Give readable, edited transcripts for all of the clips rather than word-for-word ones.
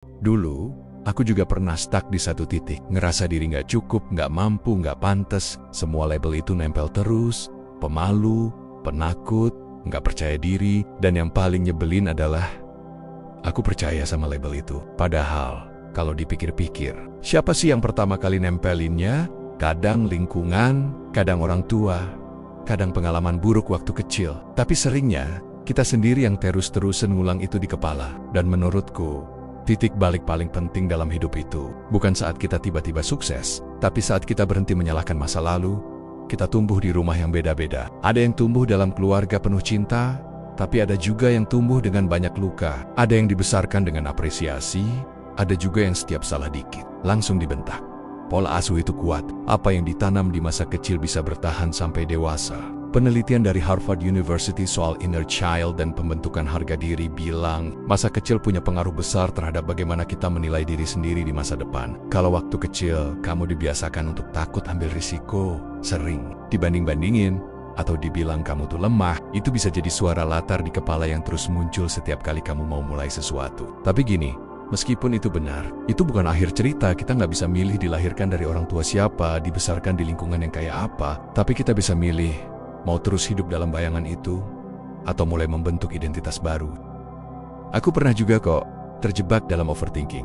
Dulu, aku juga pernah stuck di satu titik. Ngerasa diri nggak cukup, nggak mampu, nggak pantas. Semua label itu nempel terus. Pemalu, penakut, nggak percaya diri. Dan yang paling nyebelin adalah aku percaya sama label itu. Padahal, kalau dipikir-pikir, siapa sih yang pertama kali nempelinnya? Kadang lingkungan, kadang orang tua, kadang pengalaman buruk waktu kecil. Tapi seringnya, kita sendiri yang terus-terusan ngulang itu di kepala. Dan menurutku, titik balik paling penting dalam hidup itu bukan saat kita tiba-tiba sukses, tapi saat kita berhenti menyalahkan masa lalu. Kita tumbuh di rumah yang beda-beda. Ada yang tumbuh dalam keluarga penuh cinta, tapi ada juga yang tumbuh dengan banyak luka. Ada yang dibesarkan dengan apresiasi, ada juga yang setiap salah dikit langsung dibentak. Pola asuh itu kuat. Apa yang ditanam di masa kecil bisa bertahan sampai dewasa. Penelitian dari Harvard University soal inner child dan pembentukan harga diri bilang, masa kecil punya pengaruh besar terhadap bagaimana kita menilai diri sendiri di masa depan. Kalau waktu kecil kamu dibiasakan untuk takut ambil risiko, sering dibanding-bandingin, atau dibilang kamu tuh lemah, itu bisa jadi suara latar di kepala yang terus muncul setiap kali kamu mau mulai sesuatu. Tapi gini, meskipun itu benar, itu bukan akhir cerita. Kita nggak bisa milih dilahirkan dari orang tua siapa, dibesarkan di lingkungan yang kayak apa. Tapi kita bisa milih mau terus hidup dalam bayangan itu, atau mulai membentuk identitas baru. Aku pernah juga kok terjebak dalam overthinking.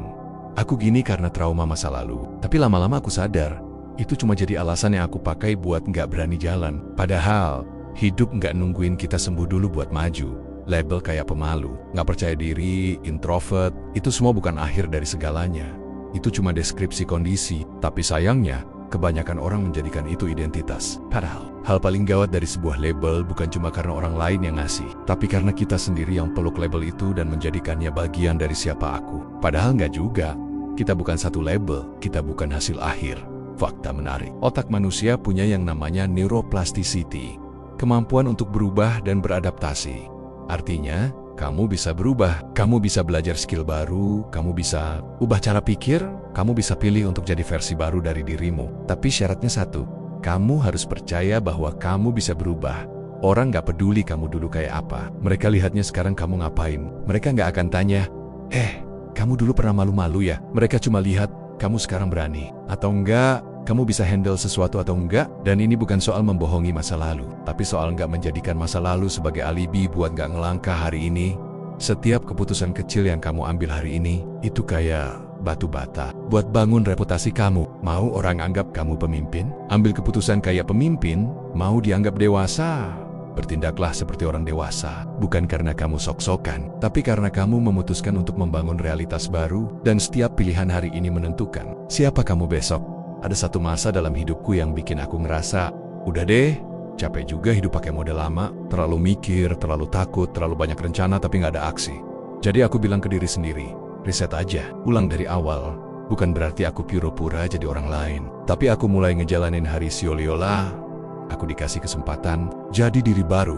Aku gini karena trauma masa lalu. Tapi lama-lama aku sadar, itu cuma jadi alasan yang aku pakai buat nggak berani jalan. Padahal, hidup nggak nungguin kita sembuh dulu buat maju. Label kayak pemalu, nggak percaya diri, introvert, itu semua bukan akhir dari segalanya. Itu cuma deskripsi kondisi, tapi sayangnya, kebanyakan orang menjadikan itu identitas. Padahal, hal paling gawat dari sebuah label bukan cuma karena orang lain yang ngasih, tapi karena kita sendiri yang peluk label itu dan menjadikannya bagian dari siapa aku. Padahal nggak juga. Kita bukan satu label, kita bukan hasil akhir. Fakta menarik. Otak manusia punya yang namanya neuroplasticity, kemampuan untuk berubah dan beradaptasi. Artinya, kamu bisa berubah, kamu bisa belajar skill baru, kamu bisa ubah cara pikir, kamu bisa pilih untuk jadi versi baru dari dirimu. Tapi syaratnya satu, kamu harus percaya bahwa kamu bisa berubah. Orang gak peduli kamu dulu kayak apa. Mereka lihatnya sekarang kamu ngapain. Mereka gak akan tanya, kamu dulu pernah malu-malu ya? Mereka cuma lihat, kamu sekarang berani. Atau enggak, kamu bisa handle sesuatu atau enggak. Dan ini bukan soal membohongi masa lalu, tapi soal enggak menjadikan masa lalu sebagai alibi buat enggak ngelangkah hari ini. Setiap keputusan kecil yang kamu ambil hari ini, itu kayak batu bata buat bangun reputasi kamu. Mau orang anggap kamu pemimpin? Ambil keputusan kayak pemimpin. Mau dianggap dewasa? Bertindaklah seperti orang dewasa. Bukan karena kamu sok-sokan, tapi karena kamu memutuskan untuk membangun realitas baru. Dan setiap pilihan hari ini menentukan siapa kamu besok. Ada satu masa dalam hidupku yang bikin aku ngerasa, udah deh, capek juga hidup pakai model lama, terlalu mikir, terlalu takut, terlalu banyak rencana tapi nggak ada aksi. Jadi aku bilang ke diri sendiri, riset aja, ulang dari awal. Bukan berarti aku pura-pura jadi orang lain, tapi aku mulai ngejalanin hari sioliola. Aku dikasih kesempatan jadi diri baru.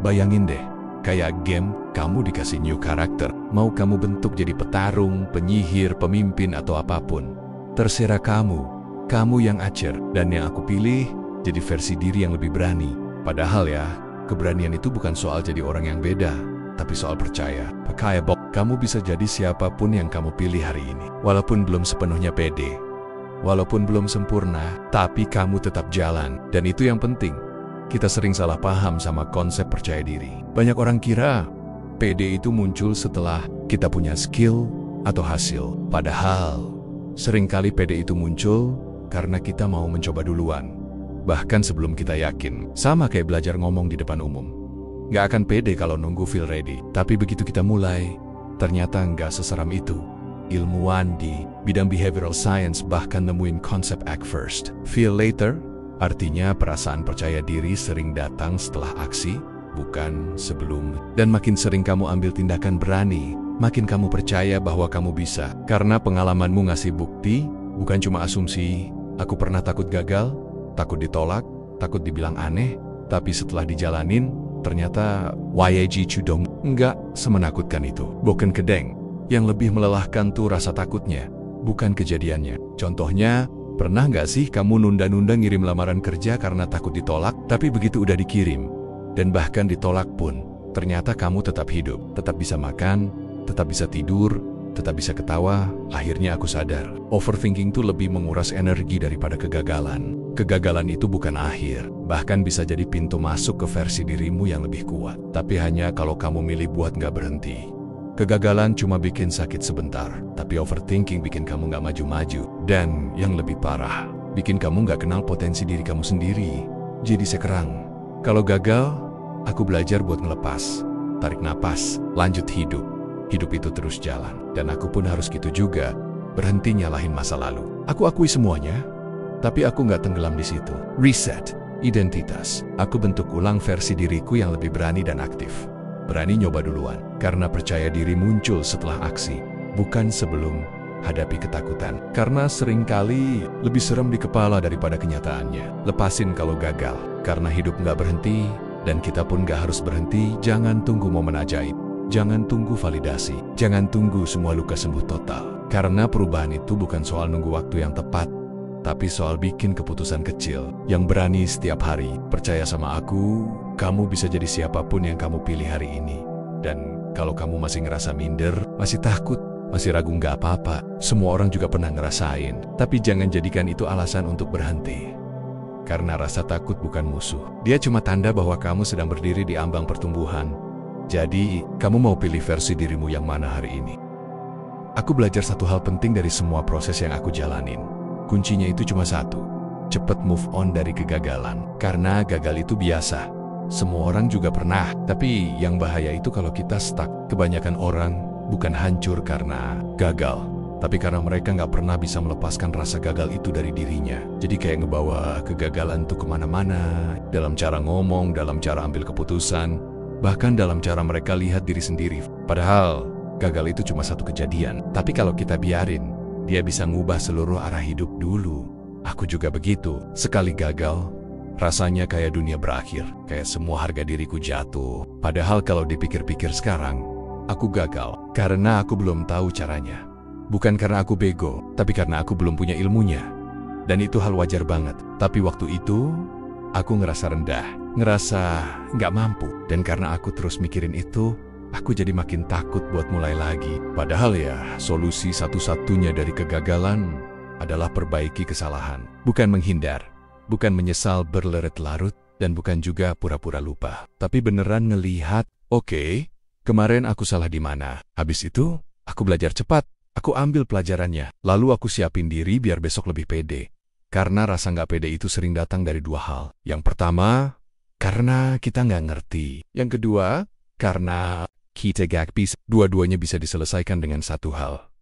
Bayangin deh, kayak game, kamu dikasih new karakter. Mau kamu bentuk jadi petarung, penyihir, pemimpin, atau apapun. Terserah kamu. Kamu yang acer, dan yang aku pilih jadi versi diri yang lebih berani. Padahal ya, keberanian itu bukan soal jadi orang yang beda, tapi soal percaya. Percaya bahwa kamu bisa jadi siapapun yang kamu pilih hari ini. Walaupun belum sepenuhnya pede, walaupun belum sempurna, tapi kamu tetap jalan. Dan itu yang penting. Kita sering salah paham sama konsep percaya diri. Banyak orang kira pede itu muncul setelah kita punya skill atau hasil. Padahal, seringkali pede itu muncul karena kita mau mencoba duluan. Bahkan sebelum kita yakin. Sama kayak belajar ngomong di depan umum. Nggak akan pede kalau nunggu feel ready. Tapi begitu kita mulai, ternyata nggak seseram itu. Ilmuwan di bidang behavioral science bahkan nemuin konsep act first, feel later. Artinya perasaan percaya diri sering datang setelah aksi, bukan sebelum. Dan makin sering kamu ambil tindakan berani, makin kamu percaya bahwa kamu bisa. Karena pengalamanmu ngasih bukti, bukan cuma asumsi. Aku pernah takut gagal, takut ditolak, takut dibilang aneh, tapi setelah dijalanin, ternyata YAG Cudong enggak semenakutkan itu. Bukan kedeng, yang lebih melelahkan tuh rasa takutnya, bukan kejadiannya. Contohnya, pernah nggak sih kamu nunda-nunda ngirim lamaran kerja karena takut ditolak, tapi begitu udah dikirim, dan bahkan ditolak pun, ternyata kamu tetap hidup, tetap bisa makan, tetap bisa tidur, tetap bisa ketawa. Akhirnya aku sadar, overthinking tuh lebih menguras energi daripada kegagalan. Kegagalan itu bukan akhir, bahkan bisa jadi pintu masuk ke versi dirimu yang lebih kuat. Tapi hanya kalau kamu milih buat nggak berhenti. Kegagalan cuma bikin sakit sebentar, tapi overthinking bikin kamu nggak maju-maju. Dan yang lebih parah, bikin kamu nggak kenal potensi diri kamu sendiri. Jadi sekarang, kalau gagal, aku belajar buat ngelepas, tarik napas, lanjut hidup. Hidup itu terus jalan, dan aku pun harus gitu juga, berhenti nyalahin masa lalu. Aku akui semuanya, tapi aku nggak tenggelam di situ. Reset, identitas. Aku bentuk ulang versi diriku yang lebih berani dan aktif. Berani nyoba duluan, karena percaya diri muncul setelah aksi, bukan sebelum hadapi ketakutan. Karena seringkali lebih serem di kepala daripada kenyataannya. Lepasin kalau gagal, karena hidup nggak berhenti, dan kita pun nggak harus berhenti. Jangan tunggu momen ajaib. Jangan tunggu validasi. Jangan tunggu semua luka sembuh total. Karena perubahan itu bukan soal nunggu waktu yang tepat, tapi soal bikin keputusan kecil yang berani setiap hari. Percaya sama aku, kamu bisa jadi siapapun yang kamu pilih hari ini. Dan kalau kamu masih ngerasa minder, masih takut, masih ragu, nggak apa-apa. Semua orang juga pernah ngerasain. Tapi jangan jadikan itu alasan untuk berhenti. Karena rasa takut bukan musuh. Dia cuma tanda bahwa kamu sedang berdiri di ambang pertumbuhan. Jadi, kamu mau pilih versi dirimu yang mana hari ini? Aku belajar satu hal penting dari semua proses yang aku jalanin. Kuncinya itu cuma satu, cepat move on dari kegagalan. Karena gagal itu biasa, semua orang juga pernah. Tapi yang bahaya itu kalau kita stuck. Kebanyakan orang bukan hancur karena gagal, tapi karena mereka nggak pernah bisa melepaskan rasa gagal itu dari dirinya. Jadi kayak ngebawa kegagalan itu kemana-mana, dalam cara ngomong, dalam cara ambil keputusan, bahkan dalam cara mereka lihat diri sendiri. Padahal gagal itu cuma satu kejadian, tapi kalau kita biarin, dia bisa ngubah seluruh arah hidup dulu. Aku juga begitu. Sekali gagal, rasanya kayak dunia berakhir, kayak semua harga diriku jatuh. Padahal kalau dipikir-pikir sekarang, aku gagal karena aku belum tahu caranya. Bukan karena aku bego, tapi karena aku belum punya ilmunya. Dan itu hal wajar banget. Tapi waktu itu, aku ngerasa rendah, ngerasa nggak mampu. Dan karena aku terus mikirin itu, aku jadi makin takut buat mulai lagi. Padahal ya, solusi satu-satunya dari kegagalan adalah perbaiki kesalahan. Bukan menghindar, bukan menyesal berlarut-larut, dan bukan juga pura-pura lupa. Tapi beneran ngelihat, oke, kemarin aku salah di mana. Habis itu, aku belajar cepat. Aku ambil pelajarannya. Lalu aku siapin diri biar besok lebih pede. Karena rasa nggak pede itu sering datang dari dua hal. Yang pertama, karena kita nggak ngerti. Yang kedua, karena kita gak bisa. Dua-duanya bisa diselesaikan dengan satu hal.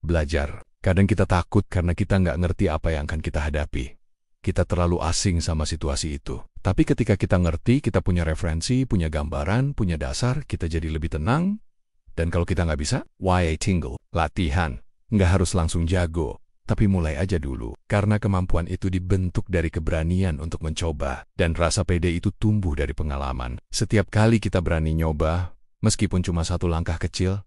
Belajar. Kadang kita takut karena kita nggak ngerti apa yang akan kita hadapi. Kita terlalu asing sama situasi itu. Tapi ketika kita ngerti, kita punya referensi, punya gambaran, punya dasar, kita jadi lebih tenang. Dan kalau kita nggak bisa, why tingle? Latihan. Nggak harus langsung jago. Tapi mulai aja dulu, karena kemampuan itu dibentuk dari keberanian untuk mencoba, dan rasa pede itu tumbuh dari pengalaman. Setiap kali kita berani nyoba, meskipun cuma satu langkah kecil,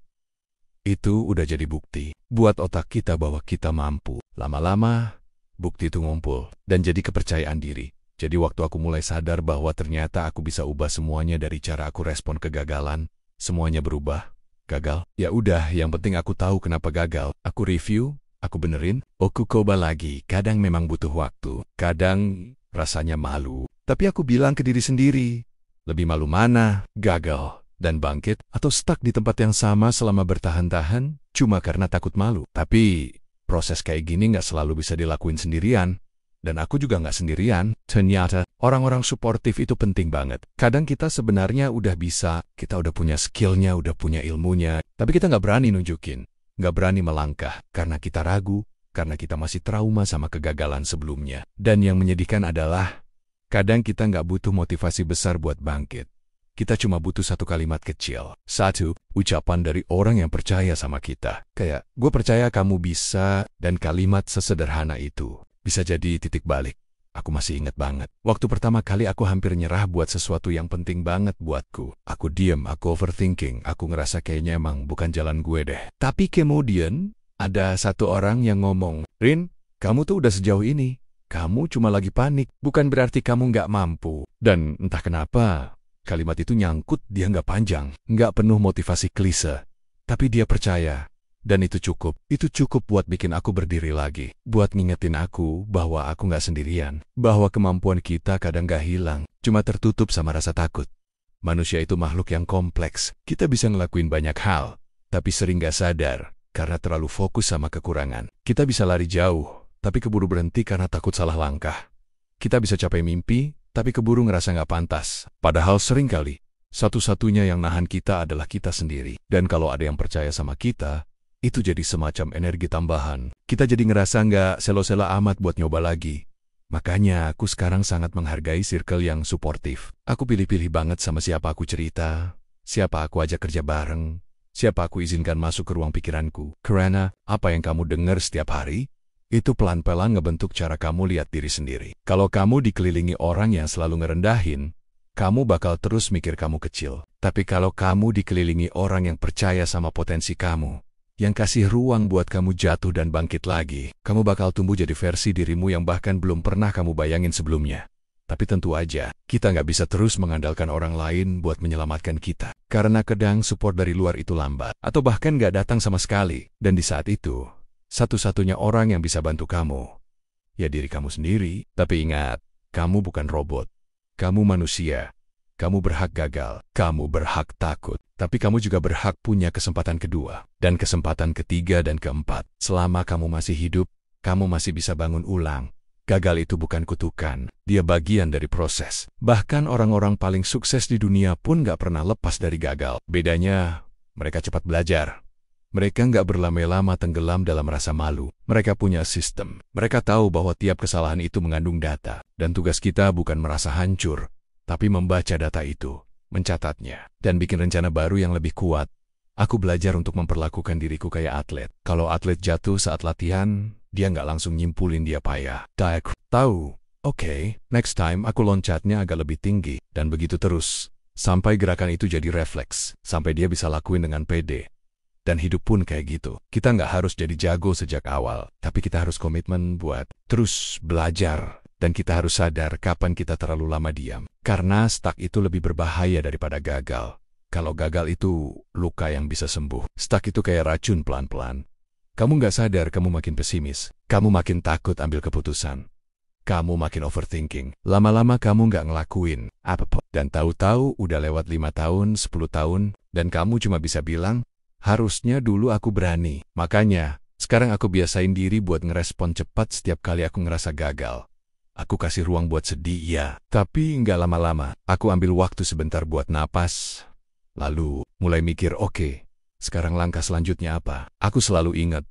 itu udah jadi bukti buat otak kita bahwa kita mampu. Lama-lama, bukti itu ngumpul, dan jadi kepercayaan diri. Jadi waktu aku mulai sadar bahwa ternyata aku bisa ubah semuanya dari cara aku respon kegagalan, semuanya berubah. Gagal? Ya udah, yang penting aku tahu kenapa gagal. Aku review, aku benerin, aku coba lagi. Kadang memang butuh waktu, kadang rasanya malu. Tapi aku bilang ke diri sendiri, lebih malu mana? Gagal dan bangkit, atau stuck di tempat yang sama selama bertahan-tahan, cuma karena takut malu. Tapi proses kayak gini nggak selalu bisa dilakuin sendirian. Dan aku juga nggak sendirian. Ternyata orang-orang suportif itu penting banget. Kadang kita sebenarnya udah bisa, kita udah punya skillnya, udah punya ilmunya, tapi kita nggak berani nunjukin. Nggak berani melangkah, karena kita ragu, karena kita masih trauma sama kegagalan sebelumnya. Dan yang menyedihkan adalah, kadang kita nggak butuh motivasi besar buat bangkit. Kita cuma butuh satu kalimat kecil. Satu, ucapan dari orang yang percaya sama kita. Kayak, gue percaya kamu bisa, dan kalimat sesederhana itu bisa jadi titik balik. Aku masih ingat banget. Waktu pertama kali aku hampir nyerah buat sesuatu yang penting banget buatku. Aku diem, aku overthinking. Aku ngerasa kayaknya emang bukan jalan gue deh. Tapi kemudian, ada satu orang yang ngomong, Rin, kamu tuh udah sejauh ini. Kamu cuma lagi panik. Bukan berarti kamu nggak mampu. Dan entah kenapa, kalimat itu nyangkut, dia nggak panjang. Nggak penuh motivasi klise. Tapi dia percaya. Dan itu cukup buat bikin aku berdiri lagi. Buat ngingetin aku bahwa aku nggak sendirian. Bahwa kemampuan kita kadang nggak hilang, cuma tertutup sama rasa takut. Manusia itu makhluk yang kompleks. Kita bisa ngelakuin banyak hal, tapi sering nggak sadar karena terlalu fokus sama kekurangan. Kita bisa lari jauh, tapi keburu berhenti karena takut salah langkah. Kita bisa capai mimpi, tapi keburu ngerasa nggak pantas. Padahal seringkali, satu-satunya yang nahan kita adalah kita sendiri. Dan kalau ada yang percaya sama kita, itu jadi semacam energi tambahan. Kita jadi ngerasa nggak selo-selo amat buat nyoba lagi. Makanya aku sekarang sangat menghargai circle yang suportif. Aku pilih-pilih banget sama siapa aku cerita, siapa aku ajak kerja bareng, siapa aku izinkan masuk ke ruang pikiranku. Karena apa yang kamu dengar setiap hari, itu pelan-pelan ngebentuk cara kamu lihat diri sendiri. Kalau kamu dikelilingi orang yang selalu ngerendahin, kamu bakal terus mikir kamu kecil. Tapi kalau kamu dikelilingi orang yang percaya sama potensi kamu, yang kasih ruang buat kamu jatuh dan bangkit lagi, kamu bakal tumbuh jadi versi dirimu yang bahkan belum pernah kamu bayangin sebelumnya. Tapi tentu aja, kita nggak bisa terus mengandalkan orang lain buat menyelamatkan kita. Karena kadang support dari luar itu lambat, atau bahkan nggak datang sama sekali. Dan di saat itu, satu-satunya orang yang bisa bantu kamu, ya diri kamu sendiri. Tapi ingat, kamu bukan robot. Kamu manusia. Kamu berhak gagal. Kamu berhak takut. Tapi kamu juga berhak punya kesempatan kedua, dan kesempatan ketiga dan keempat. Selama kamu masih hidup, kamu masih bisa bangun ulang. Gagal itu bukan kutukan, dia bagian dari proses. Bahkan orang-orang paling sukses di dunia pun gak pernah lepas dari gagal. Bedanya, mereka cepat belajar. Mereka nggak berlama-lama tenggelam dalam rasa malu. Mereka punya sistem. Mereka tahu bahwa tiap kesalahan itu mengandung data. Dan tugas kita bukan merasa hancur, tapi membaca data itu, mencatatnya, dan bikin rencana baru yang lebih kuat. Aku belajar untuk memperlakukan diriku kayak atlet. Kalau atlet jatuh saat latihan, dia nggak langsung nyimpulin dia payah. Tahu, oke, next time aku loncatnya agak lebih tinggi, dan begitu terus. Sampai gerakan itu jadi refleks, sampai dia bisa lakuin dengan pede. Dan hidup pun kayak gitu. Kita nggak harus jadi jago sejak awal, tapi kita harus komitmen buat terus belajar. Dan kita harus sadar kapan kita terlalu lama diam. Karena stuck itu lebih berbahaya daripada gagal. Kalau gagal itu luka yang bisa sembuh. Stuck itu kayak racun pelan-pelan. Kamu nggak sadar kamu makin pesimis. Kamu makin takut ambil keputusan. Kamu makin overthinking. Lama-lama kamu nggak ngelakuin apa-apa. Dan tahu-tahu udah lewat 5 tahun, 10 tahun, dan kamu cuma bisa bilang, harusnya dulu aku berani. Makanya, sekarang aku biasain diri buat ngerespon cepat setiap kali aku ngerasa gagal. Aku kasih ruang buat sedih, ya. Tapi nggak lama-lama. Aku ambil waktu sebentar buat napas. Lalu, mulai mikir, oke, sekarang langkah selanjutnya apa? Aku selalu ingat,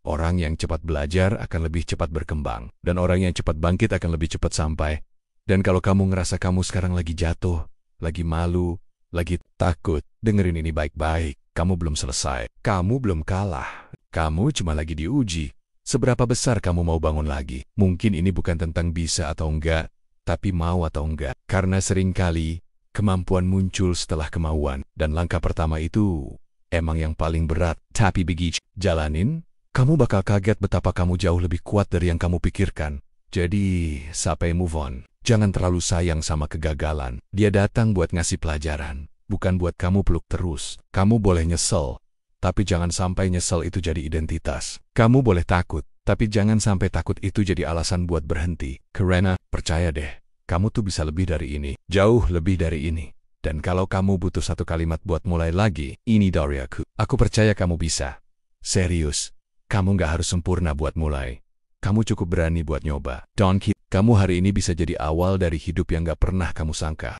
orang yang cepat belajar akan lebih cepat berkembang. Dan orang yang cepat bangkit akan lebih cepat sampai. Dan kalau kamu ngerasa kamu sekarang lagi jatuh, lagi malu, lagi takut, dengerin ini baik-baik. Kamu belum selesai. Kamu belum kalah. Kamu cuma lagi diuji. Seberapa besar kamu mau bangun lagi? Mungkin ini bukan tentang bisa atau enggak, tapi mau atau enggak. Karena seringkali, kemampuan muncul setelah kemauan. Dan langkah pertama itu emang yang paling berat. Tapi begitu jalanin, kamu bakal kaget betapa kamu jauh lebih kuat dari yang kamu pikirkan. Jadi, sampai move on. Jangan terlalu sayang sama kegagalan. Dia datang buat ngasih pelajaran. Bukan buat kamu peluk terus. Kamu boleh nyesel, tapi jangan sampai nyesel itu jadi identitas. Kamu boleh takut, tapi jangan sampai takut itu jadi alasan buat berhenti. Karena, percaya deh, kamu tuh bisa lebih dari ini. Jauh lebih dari ini. Dan kalau kamu butuh satu kalimat buat mulai lagi, ini dari aku. Aku percaya kamu bisa. Serius, kamu nggak harus sempurna buat mulai. Kamu cukup berani buat nyoba. Don't keep. Kamu hari ini bisa jadi awal dari hidup yang nggak pernah kamu sangka.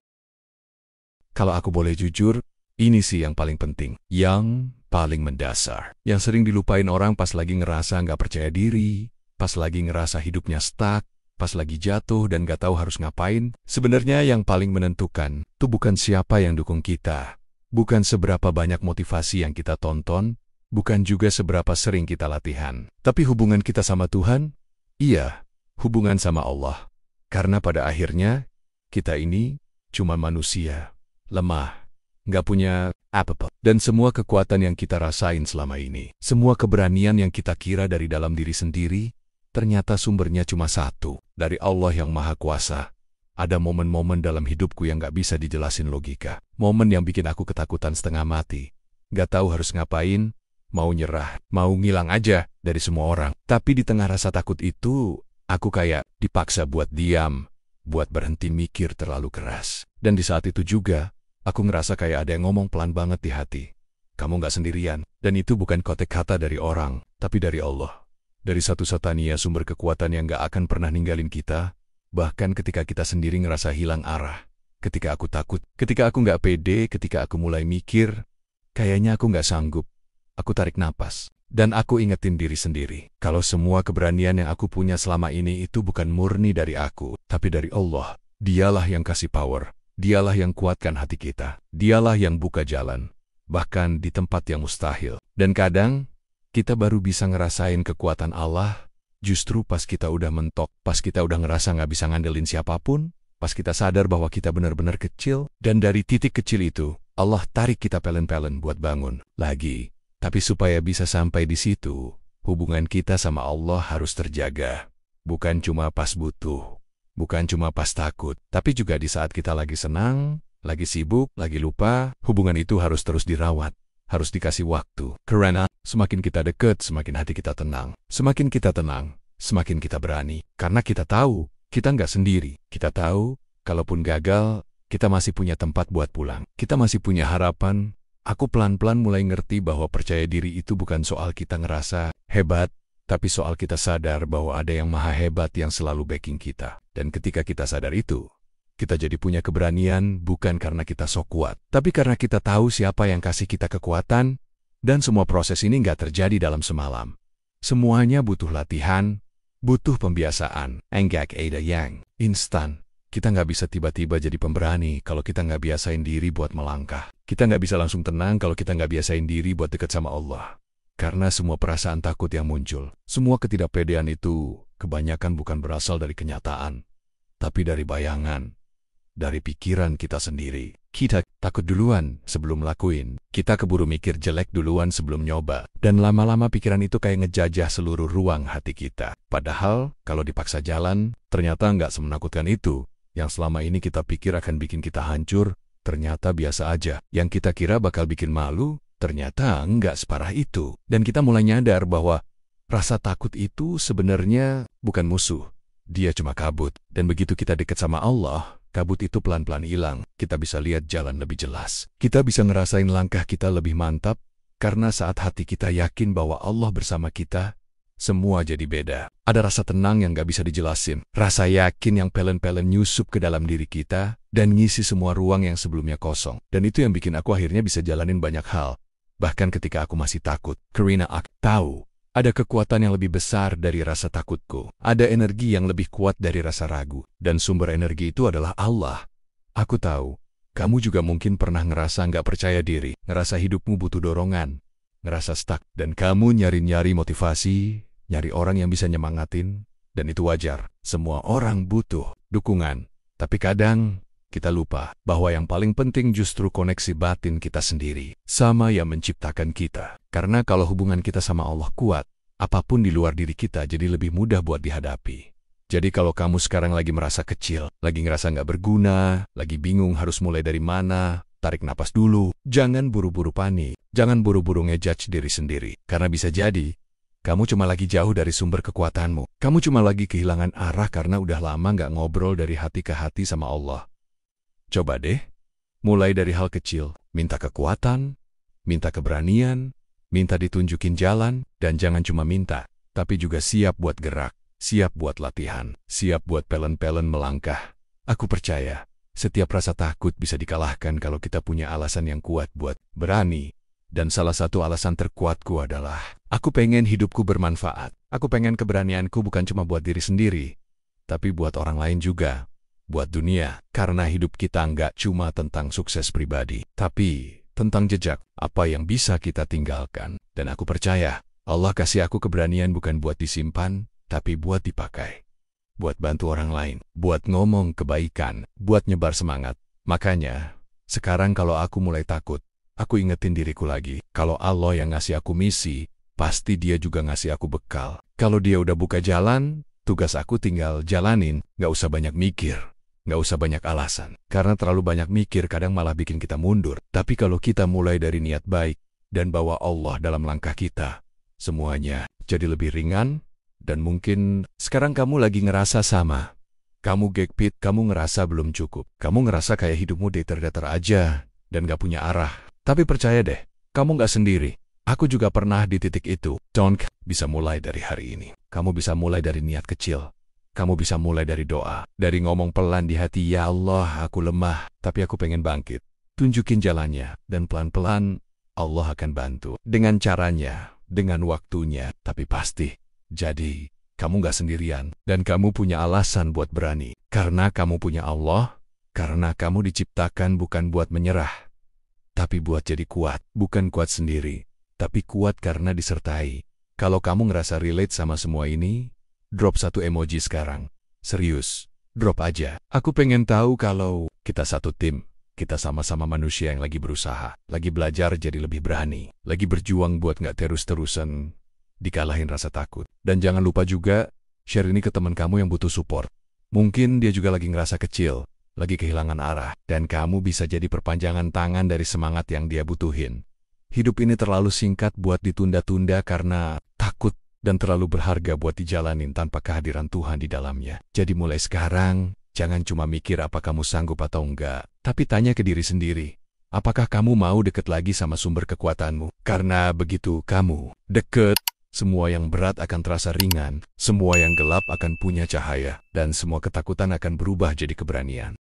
Kalau aku boleh jujur, ini sih yang paling penting. Yang paling mendasar. Yang sering dilupain orang pas lagi ngerasa nggak percaya diri, pas lagi ngerasa hidupnya stuck, pas lagi jatuh dan nggak tahu harus ngapain. Sebenarnya yang paling menentukan tuh bukan siapa yang dukung kita, bukan seberapa banyak motivasi yang kita tonton, bukan juga seberapa sering kita latihan. Tapi hubungan kita sama Tuhan, iya, hubungan sama Allah. Karena pada akhirnya, kita ini cuma manusia. Lemah, nggak punya apa-apa. Dan semua kekuatan yang kita rasain selama ini, semua keberanian yang kita kira dari dalam diri sendiri, ternyata sumbernya cuma satu, dari Allah yang Maha Kuasa. Ada momen-momen dalam hidupku yang nggak bisa dijelasin logika. Momen yang bikin aku ketakutan setengah mati. Nggak tahu harus ngapain, mau nyerah, mau ngilang aja dari semua orang. Tapi di tengah rasa takut itu, aku kayak dipaksa buat diam, buat berhenti mikir terlalu keras. Dan di saat itu juga, aku ngerasa kayak ada yang ngomong pelan banget di hati. Kamu nggak sendirian. Dan itu bukan kotek kata dari orang, tapi dari Allah. Dari satu-satunya sumber kekuatan yang nggak akan pernah ninggalin kita, bahkan ketika kita sendiri ngerasa hilang arah. Ketika aku takut, ketika aku nggak pede, ketika aku mulai mikir, kayaknya aku nggak sanggup. Aku tarik napas. Dan aku ingetin diri sendiri, kalau semua keberanian yang aku punya selama ini itu bukan murni dari aku, tapi dari Allah. Dialah yang kasih power. Dialah yang kuatkan hati kita. Dialah yang buka jalan. Bahkan di tempat yang mustahil. Dan kadang, kita baru bisa ngerasain kekuatan Allah, justru pas kita udah mentok, pas kita udah ngerasa nggak bisa ngandelin siapapun, pas kita sadar bahwa kita benar-benar kecil, dan dari titik kecil itu, Allah tarik kita pelen-pelen buat bangun lagi. Tapi supaya bisa sampai di situ, hubungan kita sama Allah harus terjaga. Bukan cuma pas butuh, bukan cuma pas takut, tapi juga di saat kita lagi senang, lagi sibuk, lagi lupa, hubungan itu harus terus dirawat, harus dikasih waktu. Karena semakin kita dekat, semakin hati kita tenang. Semakin kita tenang, semakin kita berani. Karena kita tahu, kita nggak sendiri. Kita tahu, kalaupun gagal, kita masih punya tempat buat pulang. Kita masih punya harapan. Aku pelan-pelan mulai ngerti bahwa percaya diri itu bukan soal kita ngerasa hebat, tapi soal kita sadar bahwa ada yang maha hebat yang selalu backing kita. Dan ketika kita sadar itu, kita jadi punya keberanian bukan karena kita sok kuat, tapi karena kita tahu siapa yang kasih kita kekuatan, dan semua proses ini nggak terjadi dalam semalam. Semuanya butuh latihan, butuh pembiasaan, enggak ada yang instan. Kita nggak bisa tiba-tiba jadi pemberani kalau kita nggak biasain diri buat melangkah. Kita nggak bisa langsung tenang kalau kita nggak biasain diri buat dekat sama Allah. Karena semua perasaan takut yang muncul, semua ketidakpedean itu kebanyakan bukan berasal dari kenyataan, tapi dari bayangan, dari pikiran kita sendiri. Kita takut duluan sebelum lakuin. Kita keburu mikir jelek duluan sebelum nyoba. Dan lama-lama pikiran itu kayak ngejajah seluruh ruang hati kita. Padahal, kalau dipaksa jalan, ternyata nggak semenakutkan itu. Yang selama ini kita pikir akan bikin kita hancur, ternyata biasa aja. Yang kita kira bakal bikin malu, ternyata nggak separah itu. Dan kita mulai nyadar bahwa rasa takut itu sebenarnya bukan musuh. Dia cuma kabut. Dan begitu kita dekat sama Allah, kabut itu pelan-pelan hilang. Kita bisa lihat jalan lebih jelas. Kita bisa ngerasain langkah kita lebih mantap, karena saat hati kita yakin bahwa Allah bersama kita, semua jadi beda. Ada rasa tenang yang gak bisa dijelasin. Rasa yakin yang pelen-pelen nyusup ke dalam diri kita, dan ngisi semua ruang yang sebelumnya kosong. Dan itu yang bikin aku akhirnya bisa jalanin banyak hal. Bahkan ketika aku masih takut. Karena aku tahu, ada kekuatan yang lebih besar dari rasa takutku. Ada energi yang lebih kuat dari rasa ragu. Dan sumber energi itu adalah Allah. Aku tahu, kamu juga mungkin pernah ngerasa nggak percaya diri. Ngerasa hidupmu butuh dorongan. Ngerasa stuck. Dan kamu nyari-nyari motivasi, nyari orang yang bisa nyemangatin. Dan itu wajar. Semua orang butuh dukungan. Tapi kadang, kita lupa bahwa yang paling penting justru koneksi batin kita sendiri. Sama yang menciptakan kita. Karena kalau hubungan kita sama Allah kuat, apapun di luar diri kita jadi lebih mudah buat dihadapi. Jadi kalau kamu sekarang lagi merasa kecil, lagi ngerasa nggak berguna, lagi bingung harus mulai dari mana, tarik napas dulu. Jangan buru-buru panik. Jangan buru-buru ngejudge diri sendiri. Karena bisa jadi, kamu cuma lagi jauh dari sumber kekuatanmu. Kamu cuma lagi kehilangan arah karena udah lama nggak ngobrol dari hati ke hati sama Allah. Coba deh, mulai dari hal kecil. Minta kekuatan, minta keberanian, minta ditunjukin jalan, dan jangan cuma minta, tapi juga siap buat gerak, siap buat latihan, siap buat pelen-pelen melangkah. Aku percaya, setiap rasa takut bisa dikalahkan kalau kita punya alasan yang kuat buat berani. Dan salah satu alasan terkuatku adalah, aku pengen hidupku bermanfaat. Aku pengen keberanianku bukan cuma buat diri sendiri, tapi buat orang lain juga, buat dunia. Karena hidup kita nggak cuma tentang sukses pribadi, tapi tentang jejak, apa yang bisa kita tinggalkan. Dan aku percaya, Allah kasih aku keberanian bukan buat disimpan, tapi buat dipakai. Buat bantu orang lain, buat ngomong kebaikan, buat nyebar semangat. Makanya, sekarang kalau aku mulai takut, aku ingetin diriku lagi, kalau Allah yang ngasih aku misi, pasti Dia juga ngasih aku bekal. Kalau Dia udah buka jalan, tugas aku tinggal jalanin, nggak usah banyak mikir. Nggak usah banyak alasan, karena terlalu banyak mikir kadang malah bikin kita mundur. Tapi kalau kita mulai dari niat baik, dan bawa Allah dalam langkah kita. Semuanya jadi lebih ringan, dan mungkin sekarang kamu lagi ngerasa sama. Kamu gekpit, kamu ngerasa belum cukup. Kamu ngerasa kayak hidupmu datar-datar aja, dan gak punya arah. Tapi percaya deh, kamu gak sendiri. Aku juga pernah di titik itu. Bisa mulai dari hari ini. Kamu bisa mulai dari niat kecil. Kamu bisa mulai dari doa. Dari ngomong pelan di hati, ya Allah, aku lemah, tapi aku pengen bangkit. Tunjukin jalannya, dan pelan-pelan Allah akan bantu. Dengan caranya, dengan waktunya, tapi pasti. Jadi, kamu gak sendirian, dan kamu punya alasan buat berani. Karena kamu punya Allah, karena kamu diciptakan bukan buat menyerah, tapi buat jadi kuat. Bukan kuat sendiri, tapi kuat karena disertai. Kalau kamu ngerasa relate sama semua ini, drop satu emoji sekarang. Serius, drop aja. Aku pengen tahu kalau kita satu tim. Kita sama-sama manusia yang lagi berusaha, lagi belajar jadi lebih berani, lagi berjuang buat gak terus-terusan dikalahin rasa takut. Dan jangan lupa juga, share ini ke teman kamu yang butuh support. Mungkin dia juga lagi ngerasa kecil, lagi kehilangan arah, dan kamu bisa jadi perpanjangan tangan dari semangat yang dia butuhin. Hidup ini terlalu singkat buat ditunda-tunda karena takut, dan terlalu berharga buat dijalanin tanpa kehadiran Tuhan di dalamnya. Jadi mulai sekarang, jangan cuma mikir apa kamu sanggup atau enggak, tapi tanya ke diri sendiri, apakah kamu mau deket lagi sama sumber kekuatanmu? Karena begitu kamu deket, semua yang berat akan terasa ringan, semua yang gelap akan punya cahaya, dan semua ketakutan akan berubah jadi keberanian.